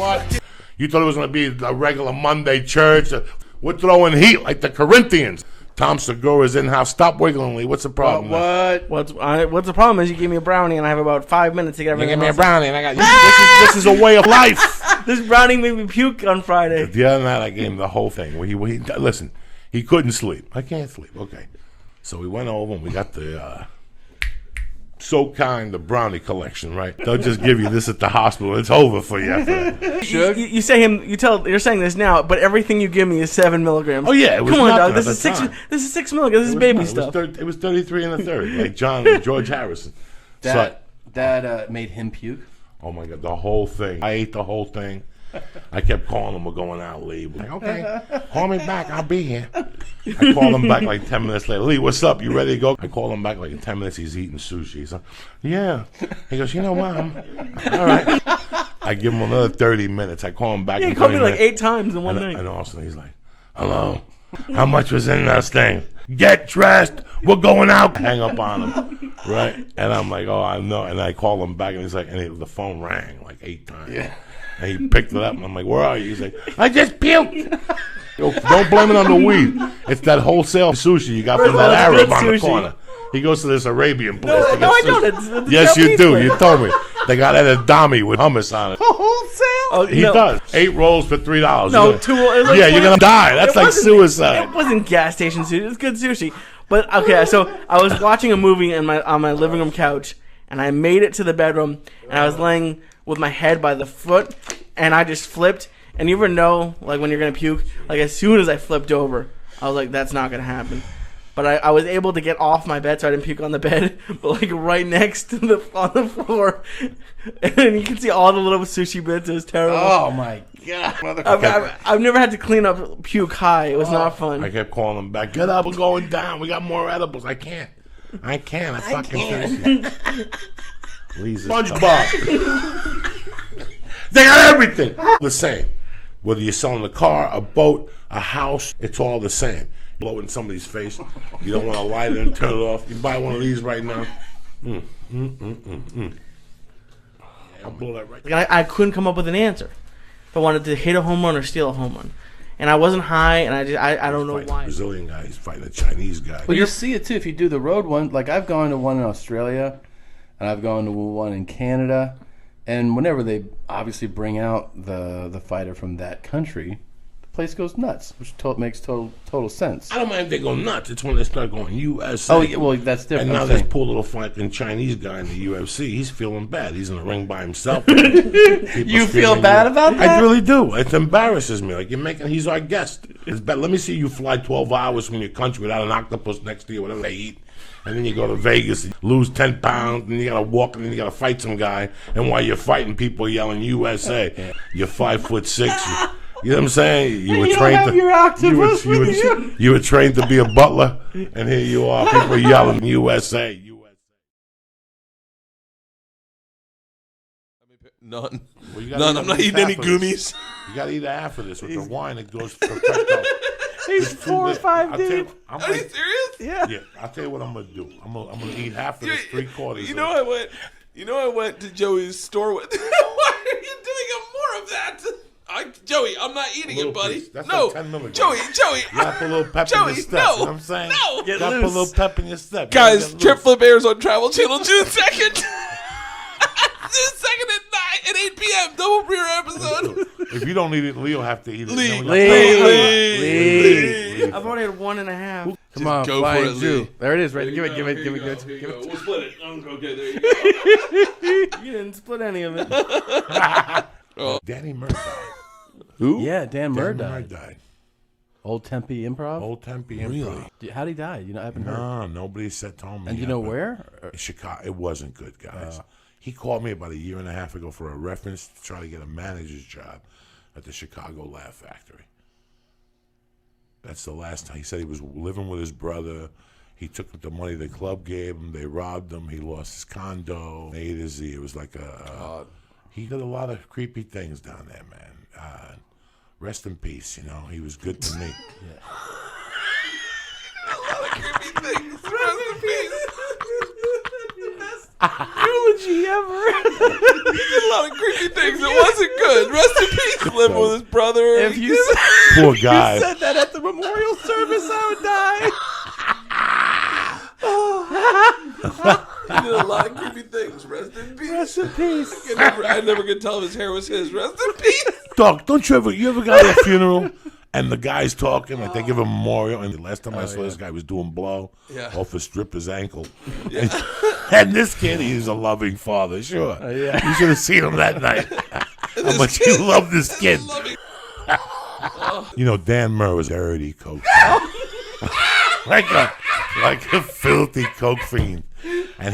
what? You thought it was going to be a regular Monday church? We're throwing heat like the Corinthians. Tom Segura's in-house. Stop wiggling, Lee. What's the problem? What's the problem is you give me a brownie and I have about 5 minutes to get everything. You give me a brownie and I got this is a way of life. This brownie made me puke on Friday. The other night I gave him the whole thing. Listen, he couldn't sleep. I can't sleep. Okay. So we went over and we got the the brownie collection, right? They'll just give you this at the hospital. It's over for you after that. You're saying this now, but everything you give me is 7 milligrams. Oh yeah, it was come on, dog. This is 6 milligrams. This is baby stuff. It was 33 and a third, like George Harrison. That made him puke. Oh my God, the whole thing. I ate the whole thing. I kept calling him, we're going out, Lee. Like, okay, call me back, I'll be here. I called him back like 10 minutes later. Lee, what's up? You ready to go? I called him back like in 10 minutes. He's eating sushi. He's like, yeah. He goes, you know what? All right. I give him another 30 minutes. I call him back. Yeah, he called me like 8 times in one night. And also he's like, hello, how much was in this thing? Get dressed. We're going out. Hang up on him. Right? And I'm like, oh, I know. And I call him back and he's like, the phone rang like 8 times. Yeah. And he picked it up, and I'm like, where are you? He's like, I just puked. Yo, don't blame it on the weed. It's that wholesale sushi you got from that Arab on the corner. He goes to this Arabian place. No, I don't. Yes, you do. You told me. They got edamame with hummus on it. Wholesale? He does. 8 rolls for $3. No, 2 rolls. Yeah, you're going to die. That's like suicide. It wasn't gas station sushi. It was good sushi. But, okay, so I was watching a movie on my living room couch, and I made it to the bedroom, and I was laying with my head by the foot, and I just flipped. And you ever know, like, when you're going to puke? Like, as soon as I flipped over, I was like, that's not going to happen. But I was able to get off my bed so I didn't puke on the bed, but, like, right next to on the floor. And you can see all the little sushi bits. It was terrible. Oh, my God. I've never had to clean up puke high. It was not fun. I kept calling him back. Get up, we're going down. We got more edibles. I can't. I fucking can't. SpongeBob. They got everything the same. Whether you're selling a car, a boat, a house, it's all the same. You blow it in somebody's face. You don't want to light it and turn it off. You buy one of these right now. I'll blow that right now. I couldn't come up with an answer. If I wanted to hit a home run or steal a home run. And I wasn't high, and I don't know why. A Brazilian guy, he's fighting a Chinese guy. Well, you see it too if you do the road one. Like, I've gone to one in Australia, and I've gone to one in Canada, and whenever they obviously bring out the fighter from that country, the place goes nuts, which makes total sense. I don't mind if they go nuts. It's when they start going USA. Oh, yeah, well, that's different. And now this poor little fucking Chinese guy in the UFC, he's feeling bad. He's in the ring by himself. You feel bad about that? I really do. It embarrasses me. Like, he's our guest. It's bad. Let me see you fly 12 hours from your country without an octopus next to you, whatever they eat. And then you go to Vegas, lose 10 pounds, and you got to walk, and then you got to fight some guy. And while you're fighting, people yelling USA. You're 5'6". You know what I'm saying? You were trained to be a butler, and here you are, people yelling USA. None. Well, None. I'm not eating any gummies. You got to eat half of this with the wine. It goes perfecto. He's 4 or 5 deep. Are you serious? Yeah. I'll tell you what I'm gonna do. I'm gonna eat half of this, 3/4. You know, I went to Joey's store with. Why are you doing more of that? Joey, I'm not eating it, buddy. Piece. That's no, like 10 milligrams. Joey. You gotta put a little pep in your step. No, you know what I'm saying? No, you gotta put a little pep in your step. Guys, Trip Flip airs on Travel Channel June 2nd. June 2nd at 8 p.m. Double premiere episode. If you don't eat it, Lee'll have to eat it. Lee. I've only had 1.5. Come on, go for it, Lee. There it is, right? Give it. We'll split it. Okay, there you go. You didn't split any of it. Danny Murr died. Who? Yeah, Dan Murr died. died. Old Tempe Improv? Really? How'd he die? I haven't heard. No, nobody told me. And you know where? Chicago. It wasn't good, guys. He called me about 1.5 years ago for a reference to try to get a manager's job at the Chicago Laugh Factory. That's the last time. He said he was living with his brother. He took the money the club gave him. They robbed him. He lost his condo. A to Z. It was like he did a lot of creepy things down there, man. Rest in peace. You know, he was good to me. A lot of creepy things. Rest in peace. Eulogy ever. You did a lot of creepy things. It wasn't good. Rest in peace. Living with his brother. If you said, Poor guy. you said that at the memorial service, I would die. He did a lot of creepy things. Rest in peace. Rest in peace. I never could tell if his hair was his. Rest in peace. Dog, don't you ever go to a funeral and the guy's talking, like they give a memorial, and the last time I saw this guy was doing blow off a stripper's ankle. And this kid, he's a loving father, sure. You should have seen him that night. How much he loved this kid. You know, Dan Murr was dirty coke. like a filthy coke fiend. And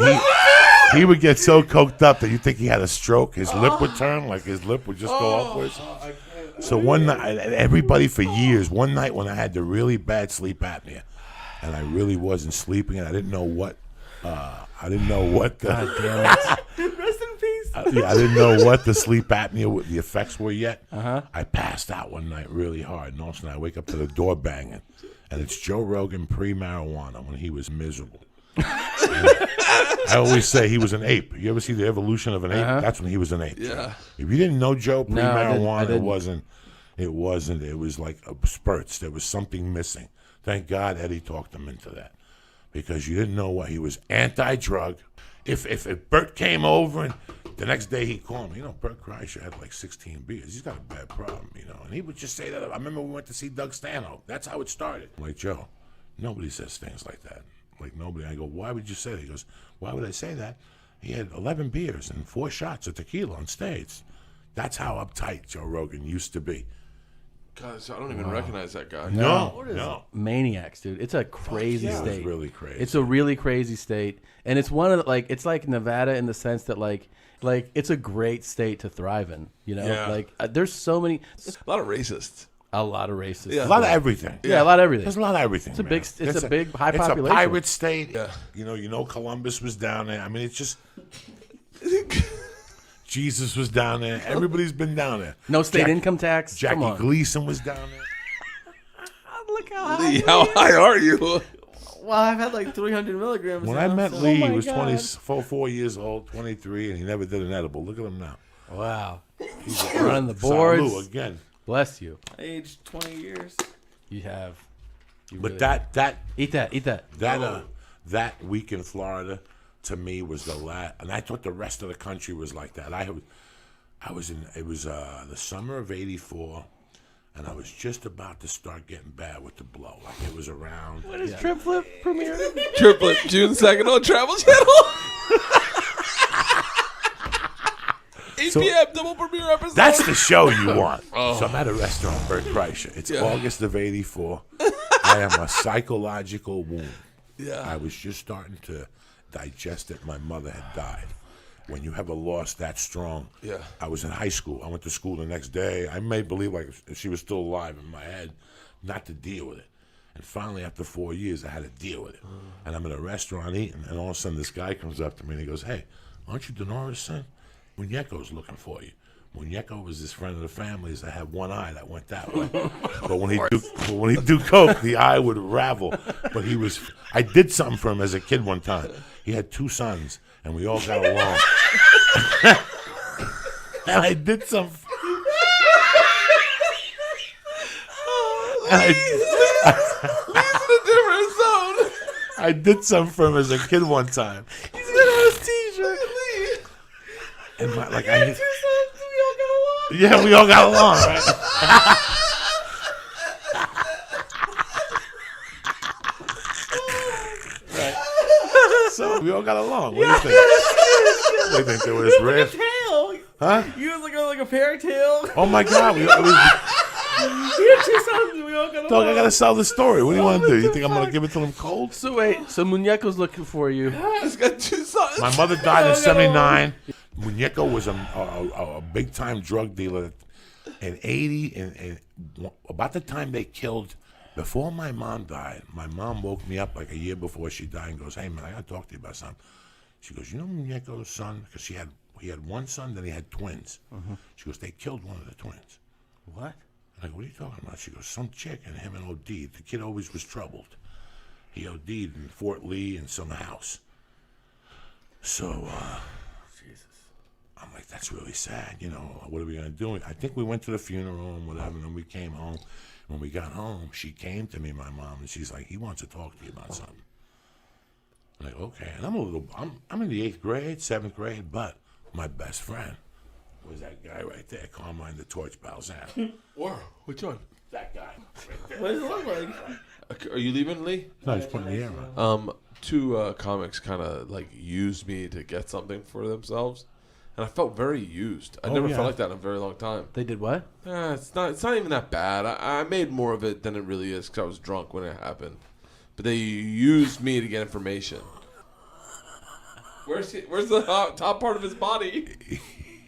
he would get so coked up that you think he had a stroke. His lip would turn, like his lip would just go upwards. So one night, everybody for years, one night when I had the really bad sleep apnea, and I really wasn't sleeping, and I didn't know what the Rest in peace. I didn't know what the sleep apnea, the effects were yet. I passed out one night really hard, and all of a sudden I wake up to the door banging, and it's Joe Rogan pre-marijuana when he was miserable. I always say he was an ape. You ever see the evolution of an ape? That's when he was an ape. Yeah. If you didn't know Joe pre-marijuana, I didn't. It wasn't. It was like spurts. There was something missing. Thank God Eddie talked him into that, because you didn't know what he was anti-drug. If Bert came over and the next day he called me, you know, Bert Kreischer had like 16 beers. He's got a bad problem, you know, and he would just say that. I remember we went to see Doug Stanhope. That's how it started. I'm like, Joe, nobody says things like that. Like, nobody. I go, why would you say that? He goes, why would I say that? He had 11 beers and 4 shots of tequila on stage. That's how uptight Joe Rogan used to be. God, so I don't even recognize that guy. No. Maniacs, dude. It's a crazy It was state. really crazy. It's a really crazy state, and it's one of the, like, it's like Nevada in the sense that like it's a great state to thrive in. You know, Yeah. like there's so many, A lot of racists. a lot of racists. Yeah. a lot of everything. Yeah, a lot of everything. There's a lot of everything. It's a big, man. it's a big high It's population. a pirate state. Yeah. You know, Columbus was down there. I mean, it's just Jesus was down there. Everybody's been down there. No state income tax. Come Jackie on. Gleason was down there. Look how high. Lee, how high are you? Well, I've had like 300 milligrams. When now, I met so- Lee, he my was God. 24 years old, 23, and he never did an edible. Look at him now. Wow. He's running the boards. Salud again. Bless you. Aged 20 years. You have. You But really- that eat that. that week in Florida, to me, was the last. And I thought the rest of the country was like that. I was in. It was the summer of '84, and I was just about to start getting bad with the blow. Like it was around. When is Trip Flip premiering? Triplet, June 2nd on Travel Channel. 8 p.m. double premiere episode. That's the show you want. So I'm at a restaurant, Bert Kreischer. It's Yeah. August of '84. I am a psychological wound. Yeah. I was just starting to digest it. My mother had died. When you have a loss that strong, Yeah. I was in high school. I went to school the next day. I made believe like if she was still alive in my head, not to deal with it. And finally, after 4 years, I had to deal with it. And I'm in a restaurant eating, and all of a sudden, this guy comes up to me and he goes, "Hey, aren't you Denora's son? Muñeco's looking for you." Muñeco was this friend of the family's that had one eye that went that way. But when he do coke, the eye would ravel. But I did something for him as a kid one time. He had 2 sons, and we all got along. And I did some. I did something for him as a kid one time. He's gonna have his t-shirt. And I got 2 sons. We all got along. yeah, we all got along, right? So we all got along. What do you think? What do you think? There was riff? Tail. Huh? You was like a fairy tale. Oh my God! He had 2 sons. And we all got along. Dog, I gotta sell the story. What do you want to do? You think I'm gonna give it to him cold? So wait, so Muñeco's looking for you. He's got 2 sons. My mother died in '79. Muñeco was a big time drug dealer. In '80, and about the time they killed, before my mom died, my mom woke me up like a year before she died and goes, "Hey man, I gotta talk to you about something." She goes, "You know Muñeco's son?" Because he had 1 son, then he had twins. She goes, "They killed one of the twins." What? I go, "What are you talking about?" She goes, "Some chick and him and OD'd. The kid always was troubled. He OD'd in Fort Lee in some house." So, Jesus. I'm like, that's really sad. You know, what are we gonna do? I think we went to the funeral and whatever, and then we came home. When we got home, she came to me, my mom, and she's like, he wants to talk to you about something. I'm like, okay. And I'm in the 8th grade, 7th grade, but my best friend was that guy right there, Carmine the Torch Balzan. Or which one? That guy right there. What does it look like? Are you leaving, Lee? No, he's putting the air on. Two comics kind of like used me to get something for themselves, and I felt very used. I never felt like that in a very long time. They did what? It's not even that bad. I made more of it than it really is because I was drunk when it happened. But they used me to get information. Where's the top part of his body?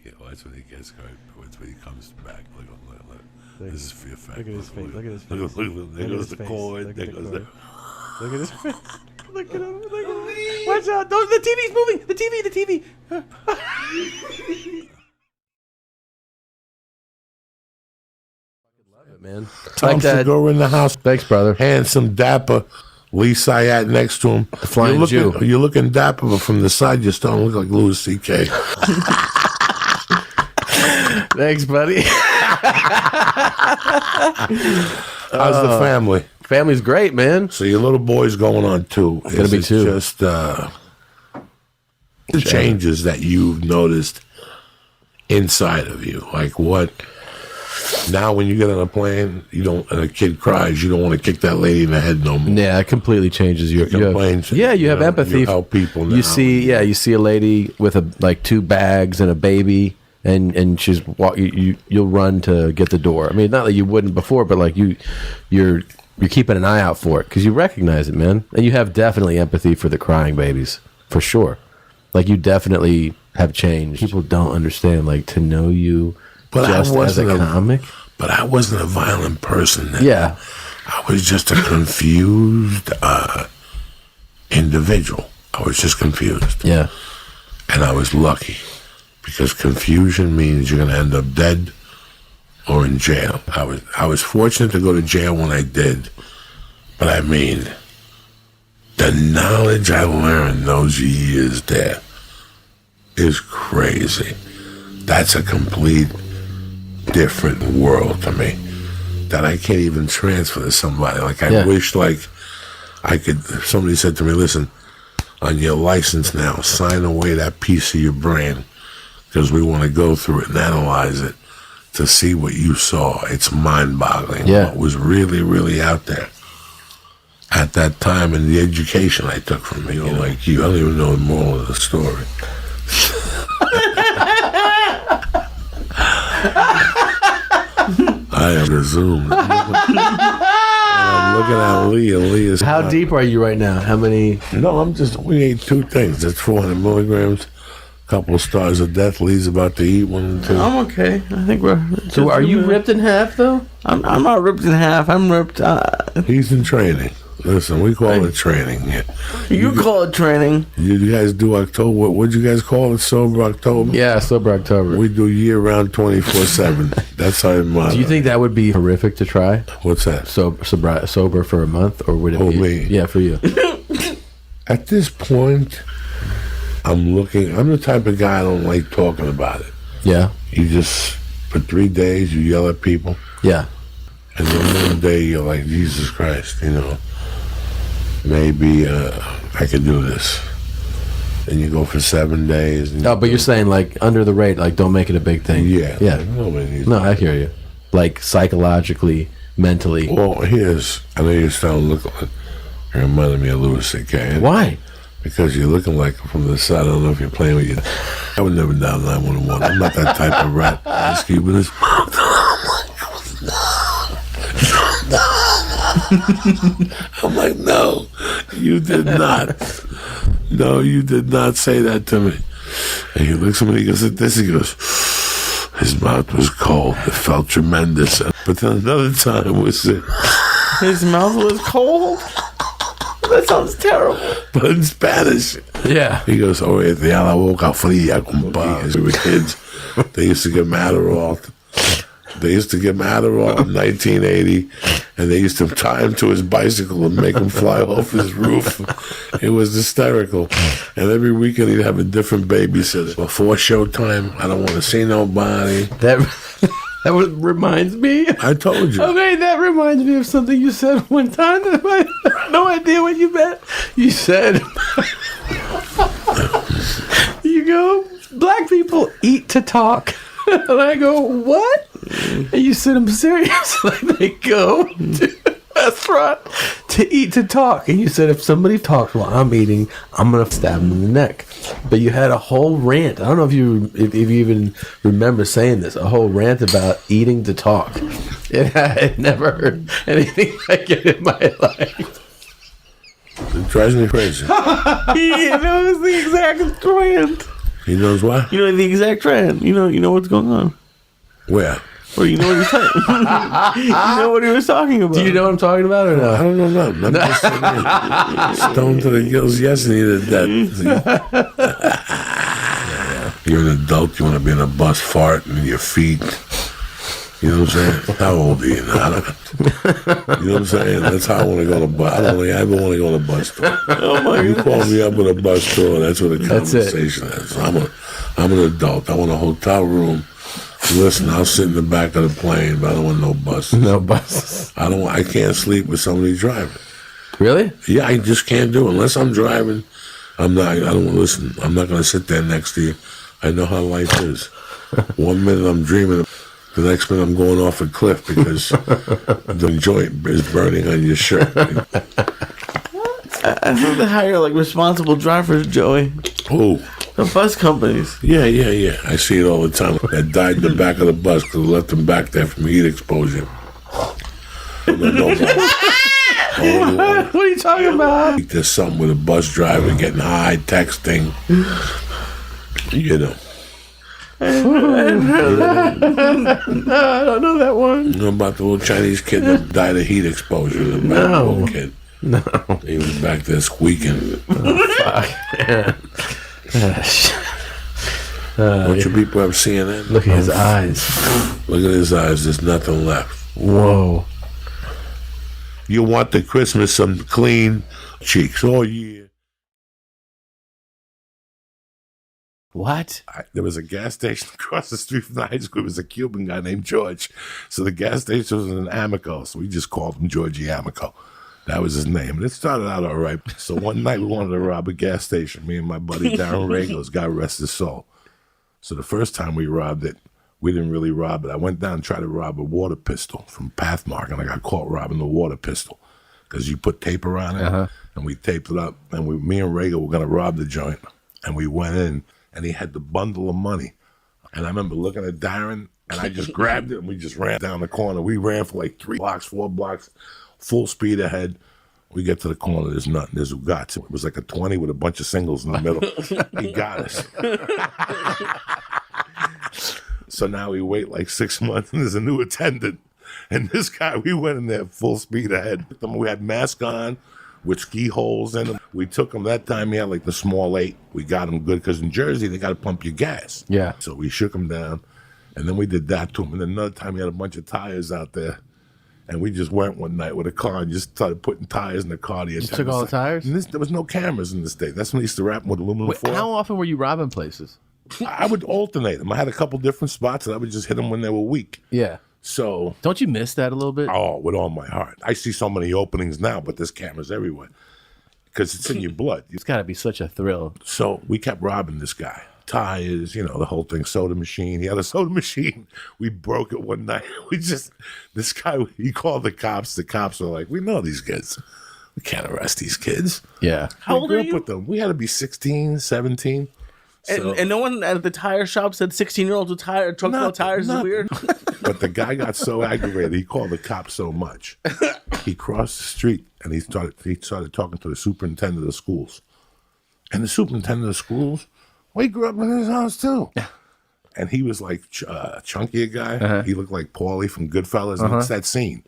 That's when he gets hurt. That's when he comes back. Look. This is for your fact. Look at his face. Look at his face. Look, there goes the cord. There goes the... Look at his face. Look at him. Look at him. Watch out. The TV's moving. The TV. Love it, man. Tom Segura in the house. Thanks, brother. Handsome, dapper. Lee Syatt next to him. The Flying Jew. You're looking dapper, but from the side, you're starting to look like Louis C.K. Thanks, buddy. How's the family? Family's great, man. So your little boy's going on 2. Gonna be 2. Just the changes that you've noticed inside of you. Like what? Now when you get on a plane, and a kid cries, you don't want to kick that lady in the head no more. Yeah, it completely changes your complaints. You have empathy. You help people now. You see a lady with 2 bags and a baby. And she's you'll run to get the door. I mean, not that you wouldn't before, but like you're keeping an eye out for it because you recognize it, man. And you have definitely empathy for the crying babies, for sure. Like you definitely have changed. People don't understand, like to know you just as a comic. But I wasn't a violent person then. Yeah, I was just a confused individual. I was just confused. Yeah, and I was lucky. Because confusion means you're going to end up dead or in jail. I was fortunate to go to jail when I did. But I mean, the knowledge I learned those years there is crazy. That's a complete different world to me that I can't even transfer to somebody. Like I wish I could, somebody said to me, listen, on your license now, sign away that piece of your brain. Because we want to go through it and analyze it to see what you saw. It's mind-boggling. Yeah. What was really, really out there at that time and the education I took from me. Like you, I don't even know the moral of the story. I am resumed. I'm looking at Lee, and Lee is... How deep are you right now? How many... No, we ate 2 things. That's 400 milligrams. Couple of stars of death. Lee's about to eat 1 and 2. I'm okay. I think we're. So are you ripped in half though? I'm not ripped in half. I'm ripped. He's in training. Listen, we call it training. You call it training. You guys do October. What'd you guys call it? Sober October? Yeah, Sober October. We do year-round 24/7. That's how I'm. Do you think that would be horrific to try? What's that? Sober for a month, or would it be? Me? Yeah, for you. At this point, I'm the type of guy I don't like talking about it. Yeah. You just, for 3 days, you yell at people. Yeah. And then one day you're like, Jesus Christ, maybe I could do this. And you go for 7 days. No, but you're saying like under the rate, like don't make it a big thing. Yeah. Yeah. Nobody needs No, I hear you. Like psychologically, mentally. Well, I know you're starting to look like, you're reminding me of Louis C.K. Why? Because you're looking like from the side. I don't know if you're playing with you. I would never dial 911. I'm not that type of rat. Just keeping this. I'm like, no, you did not. No, you did not say that to me. And he looks at me, he goes like this, he goes, his mouth was cold. It felt tremendous. But then another time was it. His mouth was cold? That sounds terrible. But in Spanish. Yeah. He goes, oye, te da la boca fría, compa. As we were kids, they used to get mad at all. They used to give him Adderall in 1980, and they used to tie him to his bicycle and make him fly off his roof. It was hysterical. And every weekend he'd have a different babysitter. Before showtime, I don't want to see nobody. Reminds me. I told you. Okay, that reminds me of something you said one time that I have no idea what you meant. You said, you go, black people eat to talk. And I go, what? And you said, I'm serious. Like they go to a restaurant to eat to talk. And you said, if somebody talks while I'm eating, I'm going to stab them in the neck. But you had a whole rant. I don't know if you even remember saying this, a whole rant about eating to talk. And I had never heard anything like it in my life. It drives me crazy. He knows the exact trend. He knows what? You know the exact trend. You know what's going on. Where? Or you know what he's talking. You know what he was talking about. Do you know what I'm talking about or I no? don't know. I'm just saying. Stoned to the gills, yes, and either that. You're an adult, you want to be in a bus farting in your feet. You know what I'm saying? How old are you now? You know what I'm saying? That's how I want to go to bus. I don't think I ever want to go to a bus tour. You call me up with a bus tour, that's what the conversation is. I'm an adult. I want a hotel room. Listen, I'll sit in the back of the plane, but I don't want no buses. No buses. I can't sleep with somebody driving. Really? Yeah, I just can't do it. Unless I'm driving, I don't listen. I'm not going to sit there next to you. I know how life is. 1 minute I'm dreaming, the next minute I'm going off a cliff because the joint is burning on your shirt. I think they hire like responsible drivers, Joey. Oh. The bus companies. Yeah. I see it all the time. That died in the back of the bus because they left them back there from heat exposure. What are you talking about? There's something with a bus driver getting high, texting. You know. I don't know that one. You know about the little Chinese kid that died of heat exposure? The little kid. No. He was back there squeaking. Don't you people ever CNN? Look at his eyes. Look at his eyes. There's nothing left. Whoa. You want the Christmas some clean cheeks. Oh, yeah. What? There was a gas station across the street from the high school. It was a Cuban guy named George. So the gas station was in Amico. So we just called him Georgie Amico. That was his name. And it started out all right. So one night we wanted to rob a gas station. Me and my buddy Darren Regos, God rest his soul. So the first time we robbed it, we didn't really rob it. I went down and tried to rob a water pistol from Pathmark, and I got caught robbing the water pistol because you put tape around it, and we taped it up. And me and Rego were going to rob the joint. And we went in, and he had the bundle of money. And I remember looking at Darren, and I just grabbed it, and we just ran down the corner. We ran for like 3 blocks, 4 blocks. Full speed ahead. We get to the corner, there's nothing. There's Ugats. It was like a 20 with a bunch of singles in the middle. He got us. So now we wait like 6 months and there's a new attendant. And this guy, we went in there full speed ahead. We had masks on with ski holes in them. We took him that time. He had like the small 8. We got him good because in Jersey, they got to pump your gas. Yeah. So we shook him down. And then we did that to him. And then another time, he had a bunch of tires out there. And we just went one night with a car and just started putting tires in the car. You took all the tires? And there was no cameras in the state. That's when they used to wrap them with aluminum foil. How often were you robbing places? I would alternate them. I had a couple different spots, and I would just hit them when they were weak. Yeah. So, Don't you miss that a little bit? oh, with all my heart. I see so many openings now, but there's cameras everywhere because it's in your blood. It's got to be such a thrill. So we kept robbing this guy. Tires, the whole thing, soda machine. He had a soda machine. We broke it one night. This guy, he called the cops. The cops were like, we know these kids. We can't arrest these kids. Yeah. How old grew are up you? with them. We had to be 16, 17. So, And no one at the tire shop said 16-year-olds with trucks without tires is weird. But the guy got so aggravated, he called the cops so much. He crossed the street and he started talking to the superintendent of schools. And the superintendent of schools, we grew up in his house too. And he was like chunky guy. He looked like Paulie from Goodfellas. And it's that scene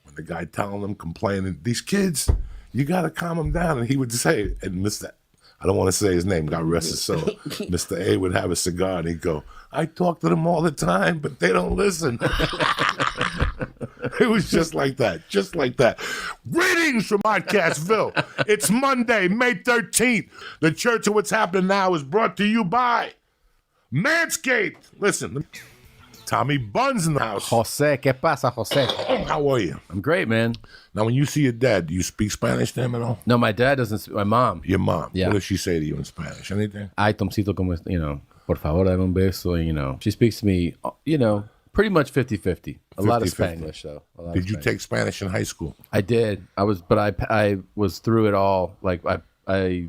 when the guy telling them, complaining, these kids, you got to calm them down. And he would say, and I don't want to say his name, God rest his soul. Mr. A would have a cigar and he'd go, I talk to them all the time, but they don't listen. It was just like that, just like that. Greetings from Podcastville. It's Monday, May 13th. The Church of What's Happening Now is brought to you by Manscaped. Listen, Tommy Buns in the house. Jose, ¿qué pasa, Jose? How are you? I'm great, man. Now, when you see your dad, do you speak Spanish to him at all? No, my dad doesn't. My mom. Your mom. Yeah. What does she say to you in Spanish? Anything? Ay, Tomcito, como, por favor, dame un beso. She speaks to me, pretty much 50-50. A lot of 50-50. Spanglish, though. Did you take Spanish in high school? I did. I was through it all. Like I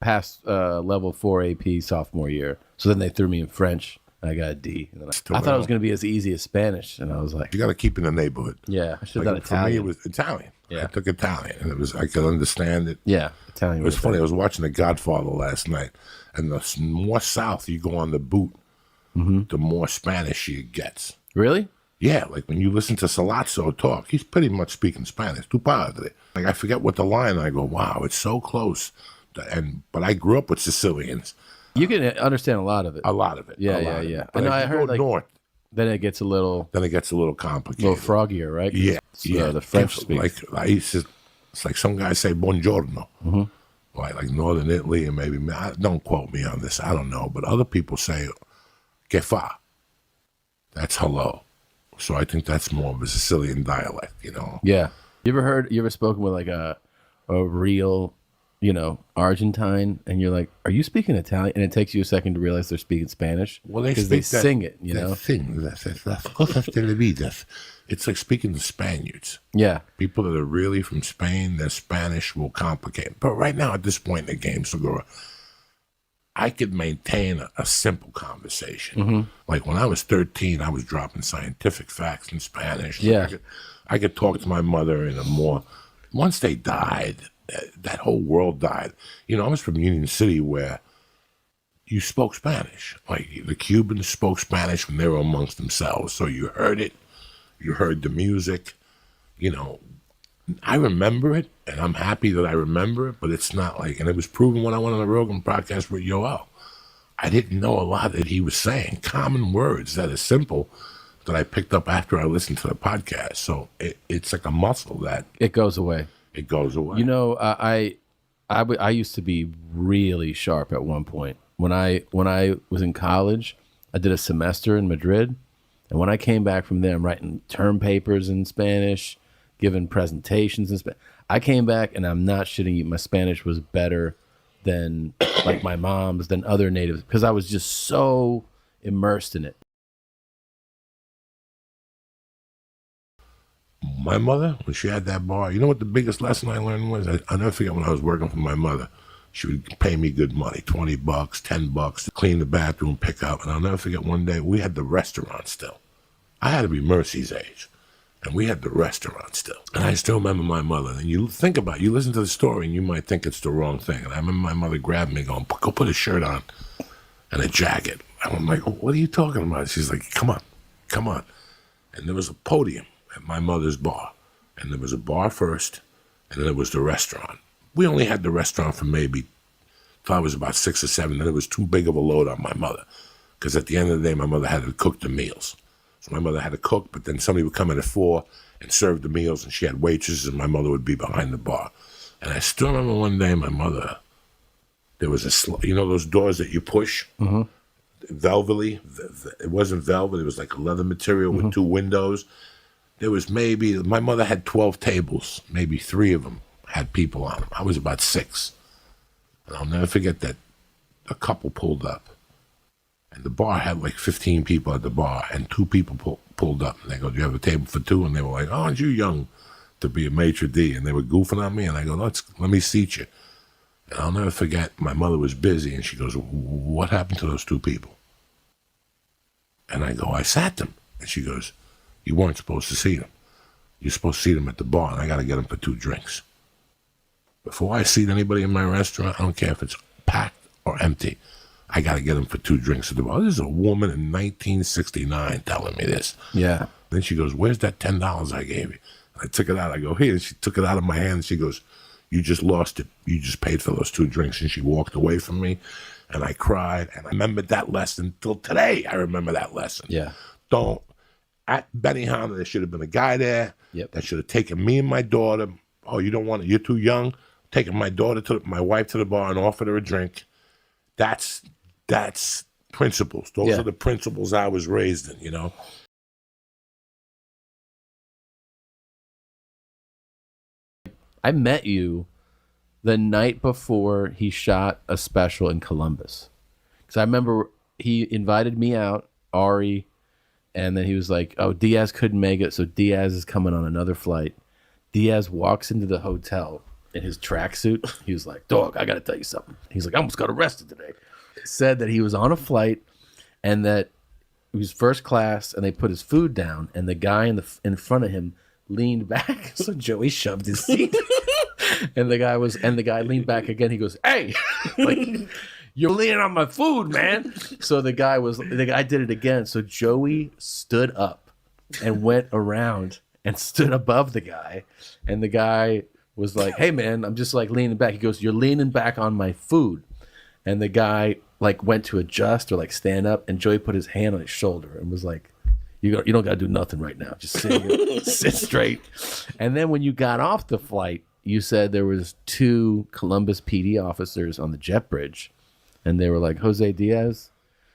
passed level 4 AP sophomore year. So then they threw me in French. And I got a D. And then I thought it was going to be as easy as Spanish, and I was like, You got to keep in the neighborhood. yeah, I should have done For me, Italian. it was Italian. Yeah. I took Italian, and I could understand it. Yeah, Italian. It was funny. I was watching The Godfather last night, and the more south you go on the boot, the more Spanish he gets. Really? Yeah, like when you listen to Salazzo talk, he's pretty much speaking Spanish. Tu padre. Like I forget what the line. I go, wow, it's so close. But I grew up with Sicilians. You can understand a lot of it. A lot of it. Yeah, a lot yeah, of it. yeah. But I know, if I you heard, go like, north, Then it gets a little complicated. froggier, right? Yeah, It's, yeah. the French speak. Like I used to, it's like some guys say buongiorno, like Northern Italy, and maybe don't quote me on this. I don't know, but other people say che fa. That's hello. So I think that's more of a Sicilian dialect, Yeah. You ever spoken with like a real, Argentine, and you're like, are you speaking Italian? And it takes you a second to realize they're speaking Spanish. Well, they because speak they sing it, that thing. That's cosas televidas. It's like speaking to Spaniards. Yeah. People that are really from Spain, their Spanish will complicate. But right now, at this point in the game, Segura, I could maintain a simple conversation. Like when I was 13, I was dropping scientific facts in Spanish. Yeah. I could talk to my mother in a more... Once they died, that whole world died. I was from Union City where you spoke Spanish. Like the Cubans spoke Spanish when they were amongst themselves. So you heard it. You heard the music. I remember it, and I'm happy that I remember it, but it's not like, and it was proven when I went on the Rogan podcast with Yoel. I didn't know a lot that he was saying, common words that are simple that I picked up after I listened to the podcast. So it's like a muscle that It goes away. it goes away. I used to be really sharp at one point. When I was in college, I did a semester in Madrid, and when I came back from there, I'm writing term papers in Spanish, giving presentations in Spanish. I came back, and I'm not shitting you, my Spanish was better than like my mom's, than other natives, because I was just so immersed in it. My mother, when she had that bar, you know what the biggest lesson I learned was? I never forget when I was working for my mother. She would pay me good money, $20, $10 to clean the bathroom, pick up. And I'll never forget one day, we had the restaurant still. I had to be Mercy's age. And we had the restaurant still. And I still remember my mother. And you think about it, you listen to the story and you might think it's the wrong thing. And I remember my mother grabbed me going, go put a shirt on and a jacket. And I'm like, what are you talking about? She's like, come on. And there was a podium at my mother's bar. And there was a bar first, and then there was the restaurant. We only had the restaurant for maybe, till I was about 6 or 7, and it was too big of a load on my mother. Because at the end of the day, my mother had to cook the meals. So my mother had to cook, but then somebody would come in at 4 and serve the meals, and she had waitresses, and my mother would be behind the bar. And I still remember one day my mother, there was those doors that you push? Velvety. It wasn't velvet, it was like a leather material with 2 windows. There was my mother had 12 tables, maybe 3 of them had people on them. I was about 6. And I'll never forget that a couple pulled up. And the bar had like 15 people at the bar, and 2 people pulled up. And they go, do you have a table for 2? And they were like, oh, aren't you young to be a maitre d'? And they were goofing on me, and I go, let me seat you. And I'll never forget, my mother was busy, and she goes, what happened to those 2 people? And I go, I sat them. And she goes, you weren't supposed to see them. You're supposed to see them at the bar, and I got to get them for 2 drinks. Before I seat anybody in my restaurant, I don't care if it's packed or empty, I got to get them for 2 drinks at the bar. This is a woman in 1969 telling me this. Yeah. Then she goes, where's that $10 I gave you? I took it out. I go, here. And she took it out of my hand, and she goes, You just lost it. You just paid for those 2 drinks. And she walked away from me, and I cried. And I remembered that lesson till today. I remember that lesson. Yeah. Don't. At Benihana, there should have been a guy there that should have taken me and my daughter. Oh, you don't want it? You're too young? Taking my wife to the bar and offered her a drink. That's principles. Those are the principles I was raised in, you know? I met you the night before he shot a special in Columbus. Because I remember he invited me out, Ari, and then he was like, oh, Diaz couldn't make it, so Diaz is coming on another flight. Diaz walks into the hotel in his tracksuit. He was like, dog, I got to tell you something. He's like, I almost got arrested today. Said that he was on a flight and that it was first class, and they put his food down, and the guy in front of him leaned back. So Joey shoved his seat. And the guy leaned back again. He goes, hey, like, you're leaning on my food, man. So the guy did it again. So Joey stood up and went around and stood above the guy. And the guy was like, hey, man, I'm just like leaning back. He goes, you're leaning back on my food. And the guy like went to adjust or like stand up, and Joey put his hand on his shoulder and was like, you don't got to do nothing right now. Just sit here, sit straight. And then when you got off the flight, you said there was 2 Columbus PD officers on the jet bridge, and they were like, Jose Diaz.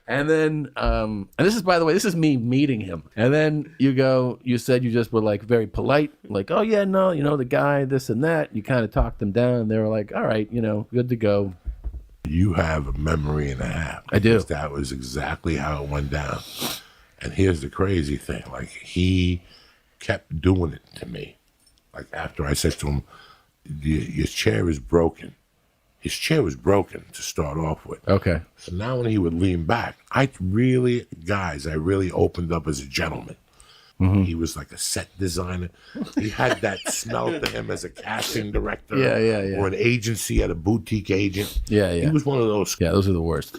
And then, and this is, by the way, this is me meeting him. And then you said you just were like very polite, like, oh yeah, no, you know, the guy, this and that. You kind of talked them down, and they were like, all right, you know, good to go. You have a memory and a half. I do. That was exactly how it went down. And here's the crazy thing. Like, he kept doing it to me. Like, after I said to him, your chair is broken. His chair was broken to start off with. Okay. So now when he would lean back, I really opened up as a gentleman. Mm-hmm. He was like a set designer. He had that smell to him as a casting director or an agency at a boutique agent. Yeah. He was one of those. Yeah, those are the worst.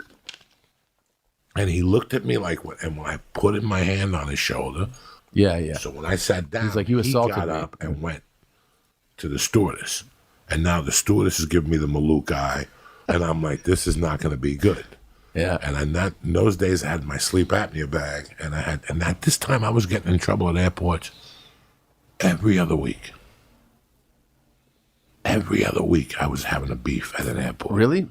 And he looked at me like, and when I put my hand on his shoulder. Yeah. So when I sat down, he's like, you assaulted he got me. up and went to the stewardess. And now the stewardess is giving me the Malouk eye. And I'm like, this is not going to be good. Yeah. And in those days, I had my sleep apnea bag. And at this time, I was getting in trouble at airports every other week. Every other week, I was having a beef at an airport. Really?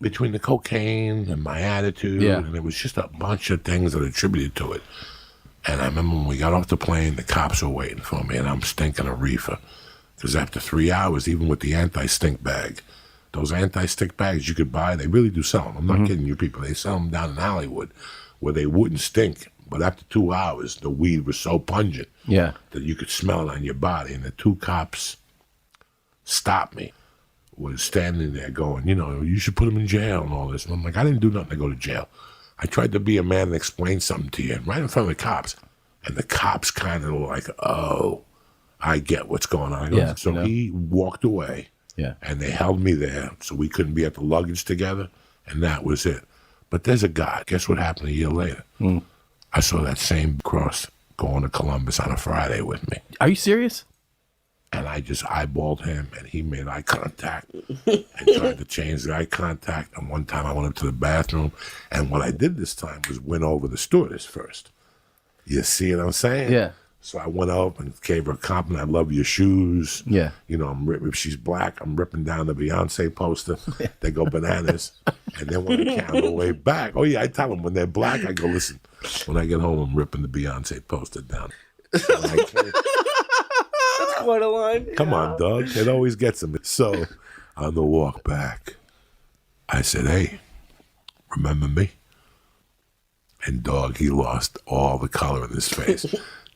Between the cocaine and my attitude. Yeah. And it was just a bunch of things that attributed to it. And I remember when we got off the plane, the cops were waiting for me, and I'm stinking a reefer. Because after 3 hours, even with the anti-stink bag, those anti-stink bags you could buy, they really do sell them. I'm not kidding you people. They sell them down in Hollywood where they wouldn't stink. But after 2 hours, the weed was so pungent that you could smell it on your body. And the 2 cops stopped me, was standing there going, you know, you should put him in jail and all this. And I'm like, I didn't do nothing to go to jail. I tried to be a man and explain something to you right in front of the cops. And the cops kind of were like, oh, I get what's going on. He walked away. Yeah. And they held me there so we couldn't be at the luggage together. And that was it. But there's a guy. Guess what happened a year later? I saw that same cross going to Columbus on a Friday with me. Are you serious? And I just eyeballed him, and he made eye contact and tried to change the eye contact. And one time I went up to the bathroom, and what I did this time was win over the stewardess first. You see what I'm saying? Yeah. So I went up and gave her a compliment. I love your shoes. Yeah. You know, if she's black, I'm ripping down the Beyonce poster. They go bananas. And then when I came on the way back, I tell them when they're black, I go, listen, when I get home, I'm ripping the Beyonce poster down. That's quite a line. Come on, dog. It always gets them. So on the walk back, I said, hey, remember me? And dog, he lost all the color in his face.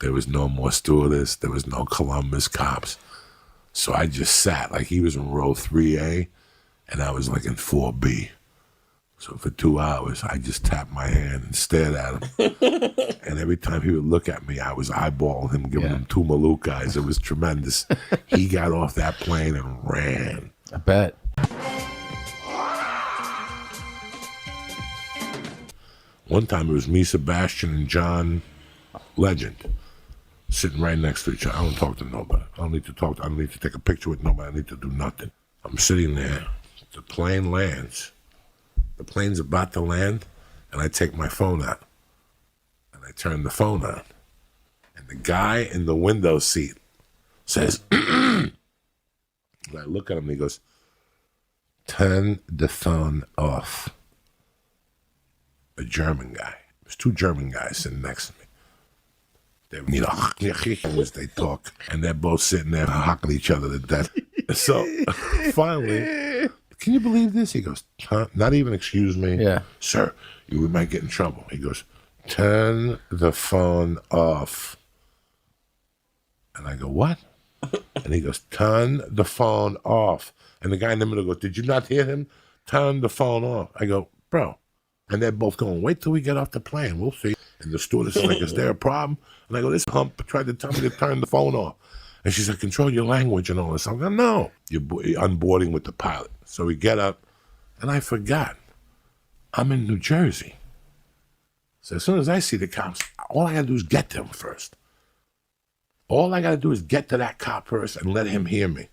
There was no more stewardess. There was no Columbus cops. So I just sat like he was in row 3A and I was like in 4B. So for 2 hours, I just tapped my hand and stared at him. And every time he would look at me, I was eyeballing him, giving him 2 Malouk eyes. It was tremendous. He got off that plane and ran. I bet. One time it was me, Sebastian, and John Legend sitting right next to each other. I don't talk to nobody. I don't need to take a picture with nobody. I need to do nothing. I'm sitting there. The plane lands. The plane's about to land, and I take my phone out. And I turn the phone on. And the guy in the window seat says, and I look at him and he goes, turn the phone off. A German guy. There's two German guys sitting next to me. They need as they talk, and they're both sitting there hocking each other to death. So finally, can you believe this? He goes, not even excuse me. Yeah. Sir, we might get in trouble. He goes, turn the phone off. And I go, what? And he goes, turn the phone off. And the guy in the middle goes, did you not hear him? Turn the phone off. I go, bro. And they're both going, wait till we get off the plane. We'll see. And the stewardess is like, is there a problem? And I go, this hump tried to tell me to turn the phone off. And she's like, control your language and all this. I go, no. You're onboarding with the pilot. So we get up, and I forgot. I'm in New Jersey. So as soon as I see the cops, all I got to do is get to them first. All I got to do is get to that cop first and let him hear me.